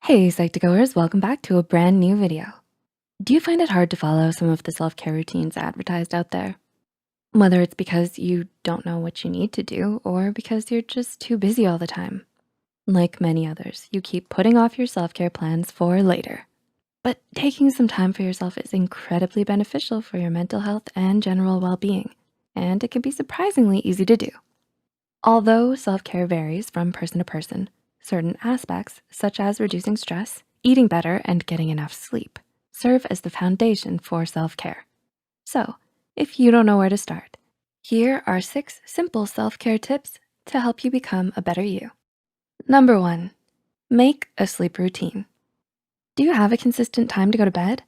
Hey Psych2Goers, welcome back to a brand new video. Do you find it hard to follow some of the self-care routines advertised out there? Whether it's because you don't know what you need to do or because you're just too busy all the time. Like many others, you keep putting off your self-care plans for later. But taking some time for yourself is incredibly beneficial for your mental health and general well-being, and it can be surprisingly easy to do. Although self-care varies from person to person, certain aspects, such as reducing stress, eating better, and getting enough sleep, serve as the foundation for self-care. So, if you don't know where to start, here are 6 simple self-care tips to help you become a better you. Number 1, make a sleep routine. Do you have a consistent time to go to bed?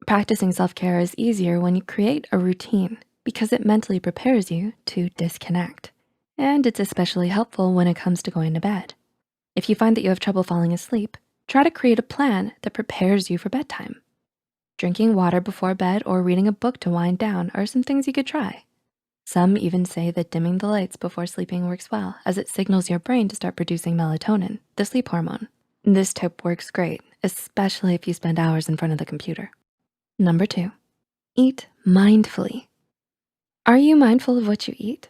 Practicing self-care is easier when you create a routine because it mentally prepares you to disconnect. And it's especially helpful when it comes to going to bed. If you find that you have trouble falling asleep, try to create a plan that prepares you for bedtime. Drinking water before bed or reading a book to wind down are some things you could try. Some even say that dimming the lights before sleeping works well, as it signals your brain to start producing melatonin, the sleep hormone. This tip works great, especially if you spend hours in front of the computer. Number 2, eat mindfully. Are you mindful of what you eat?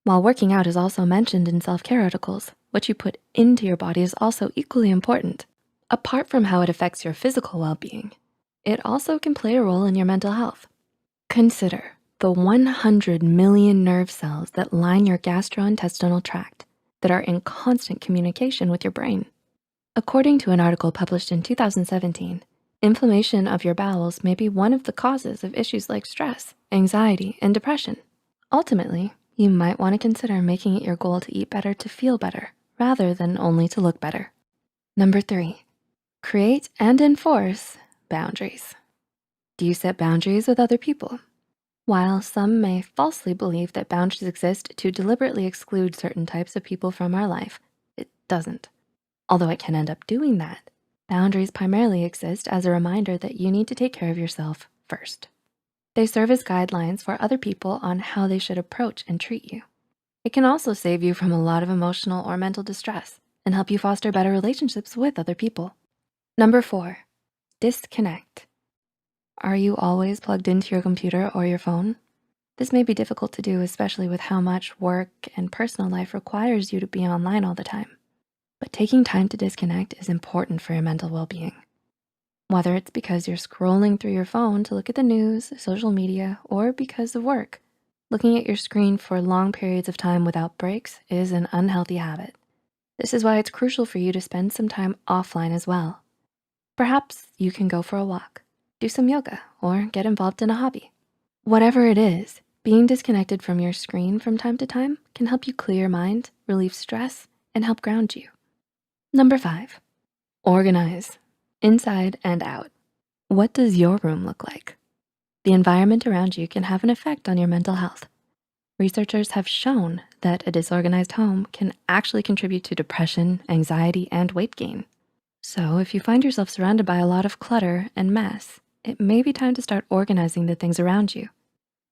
While working out is also mentioned in self-care articles, what you put into your body is also equally important. Apart from how it affects your physical well-being, it also can play a role in your mental health. Consider the 100 million nerve cells that line your gastrointestinal tract that are in constant communication with your brain. According to an article published in 2017, inflammation of your bowels may be one of the causes of issues like stress, anxiety, and depression. Ultimately, you might wanna consider making it your goal to eat better to feel better, rather than only to look better. Number 3, create and enforce boundaries. Do you set boundaries with other people? While some may falsely believe that boundaries exist to deliberately exclude certain types of people from our life, it doesn't. Although it can end up doing that, boundaries primarily exist as a reminder that you need to take care of yourself first. They serve as guidelines for other people on how they should approach and treat you. It can also save you from a lot of emotional or mental distress and help you foster better relationships with other people. Number 4, disconnect. Are you always plugged into your computer or your phone? This may be difficult to do, especially with how much work and personal life requires you to be online all the time. But taking time to disconnect is important for your mental well-being. Whether it's because you're scrolling through your phone to look at the news, social media, or because of work, looking at your screen for long periods of time without breaks is an unhealthy habit. This is why it's crucial for you to spend some time offline as well. Perhaps you can go for a walk, do some yoga, or get involved in a hobby. Whatever it is, being disconnected from your screen from time to time can help you clear your mind, relieve stress, and help ground you. Number 5, organize, inside and out. What does your room look like? The environment around you can have an effect on your mental health. Researchers have shown that a disorganized home can actually contribute to depression, anxiety, and weight gain. So if you find yourself surrounded by a lot of clutter and mess, it may be time to start organizing the things around you.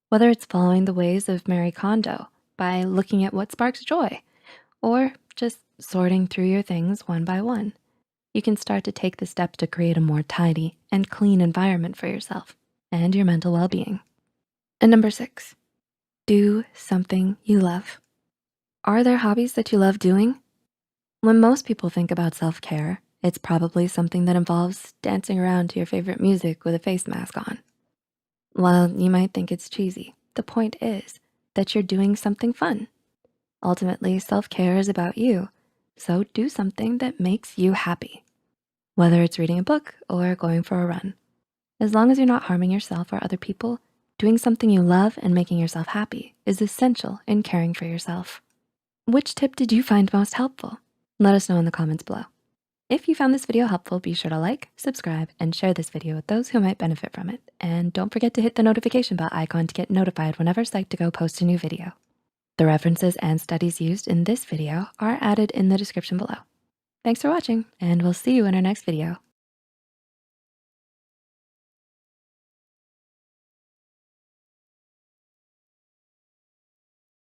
Whether it's following the ways of Marie Kondo by looking at what sparks joy, or just sorting through your things one by one, you can start to take the steps to create a more tidy and clean environment for yourself and your mental well-being. And number 6, do something you love. Are there hobbies that you love doing? When most people think about self-care, it's probably something that involves dancing around to your favorite music with a face mask on. While you might think it's cheesy, the point is that you're doing something fun. Ultimately, self-care is about you, so do something that makes you happy. Whether it's reading a book or going for a run. As long as you're not harming yourself or other people, doing something you love and making yourself happy is essential in caring for yourself. Which tip did you find most helpful? Let us know in the comments below. If you found this video helpful, be sure to like, subscribe, and share this video with those who might benefit from it. And don't forget to hit the notification bell icon to get notified whenever Psych2Go posts a new video. The references and studies used in this video are added in the description below. Thanks for watching, and we'll see you in our next video.